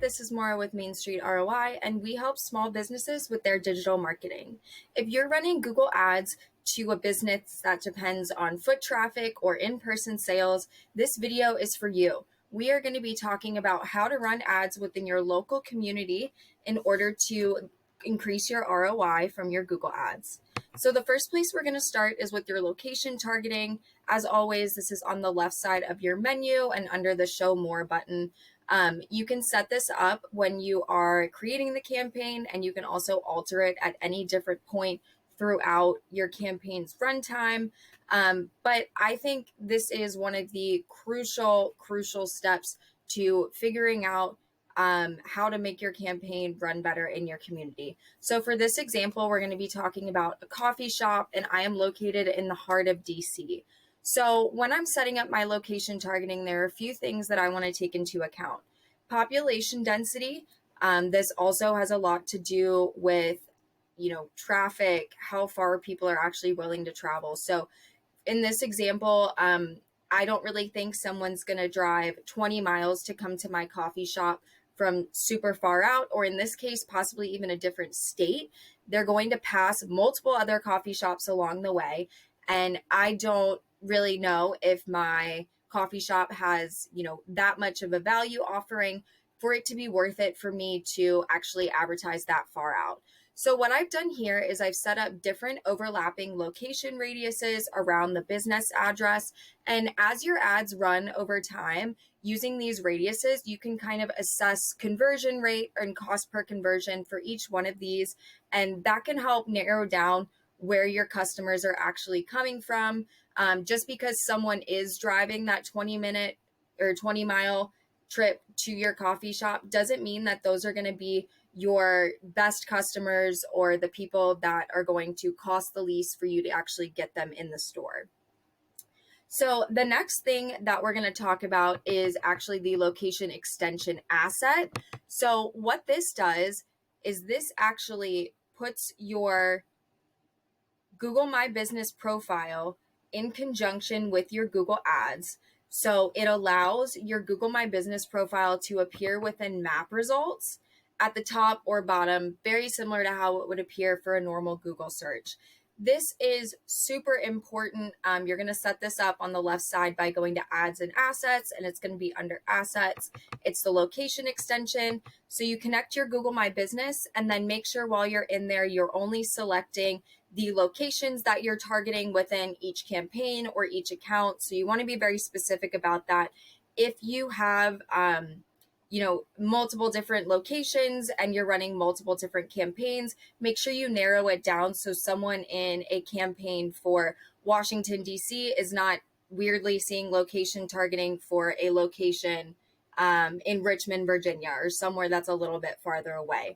this is Maura with Main Street ROI, and we help small businesses with their digital marketing. If you're running Google Ads to a business that depends on foot traffic or in-person sales, this video is for you. We are going to be talking about how to run ads within your local community in order to increase your ROI from your Google Ads. So the first place we're going to start is with your location targeting. As always, this is on the left side of your menu and under the Show More button. You can set this up when you are creating the campaign, and you can also alter it at any different point throughout your campaign's runtime. But I think this is one of the crucial steps to figuring out how to make your campaign run better in your community. So for this example, we're going to be talking about a coffee shop, and I am located in the heart of DC. So when I'm setting up my location targeting, there are a few things that I want to take into account. Population density. This also has a lot to do with, traffic, how far people are actually willing to travel. So in this example, I don't really think someone's going to drive 20 miles to come to my coffee shop from super far out, or in this case, possibly even a different state. They're going to pass multiple other coffee shops along the way. And I don't really know if my coffee shop has, that much of a value offering for it to be worth it for me to actually advertise that far out. So what I've done here is I've set up different overlapping location radiuses around the business address. And as your ads run over time, using these radiuses, you can kind of assess conversion rate and cost per conversion for each one of these. And that can help narrow down where your customers are actually coming from. Just because someone is driving that 20-minute or 20-mile trip to your coffee shop doesn't mean that those are going to be your best customers or the people that are going to cost the least for you to actually get them in the store. So the next thing that we're going to talk about is actually the location extension asset. So what this does is this actually puts your Google My Business profile in conjunction with your Google Ads. So it allows your Google My Business profile to appear within map results at the top or bottom, very similar to how it would appear for a normal Google search. This is super important. You're going to set this up on the left side by going to Ads and Assets, and it's going to be under Assets. It's the location extension. So you connect your Google My Business, and then make sure while you're in there, you're only selecting the locations that you're targeting within each campaign or each account. So you want to be very specific about that. If you have multiple different locations and you're running multiple different campaigns, make sure you narrow it down so someone in a campaign for Washington, D.C. is not weirdly seeing location targeting for a location in Richmond, Virginia, or somewhere that's a little bit farther away.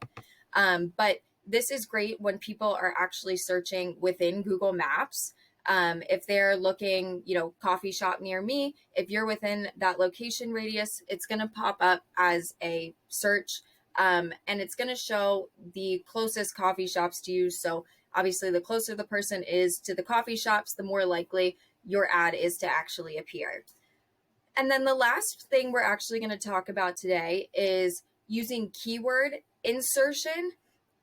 But this is great when people are actually searching within Google Maps. If they're looking, coffee shop near me, if you're within that location radius, it's going to pop up as a search, and it's going to show the closest coffee shops to you. So obviously the closer the person is to the coffee shops, the more likely your ad is to actually appear. And then the last thing we're actually going to talk about today is using keyword insertion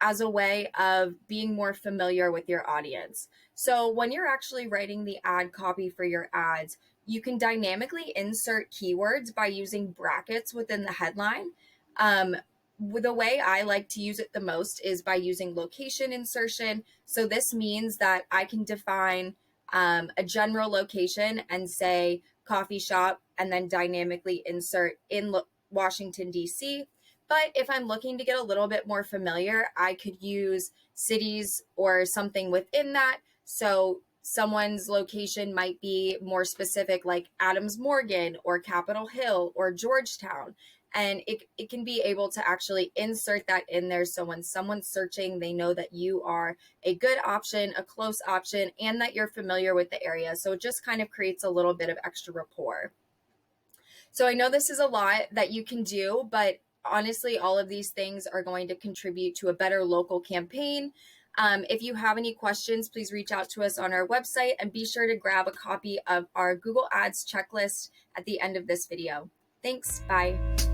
as a way of being more familiar with your audience. So when you're actually writing the ad copy for your ads, you can dynamically insert keywords by using brackets within the headline. The way I like to use it the most is by using location insertion. So this means that I can define a general location and say coffee shop, and then dynamically insert in Washington, D.C. But if I'm looking to get a little bit more familiar, I could use cities or something within that. So someone's location might be more specific, like Adams Morgan or Capitol Hill or Georgetown. And it can be able to actually insert that in there. So when someone's searching, they know that you are a good option, a close option, and that you're familiar with the area. So it just kind of creates a little bit of extra rapport. So I know this is a lot that you can do, but honestly, all of these things are going to contribute to a better local campaign. If you have any questions, please reach out to us on our website, and be sure to grab a copy of our Google Ads checklist at the end of this video. Thanks. Bye.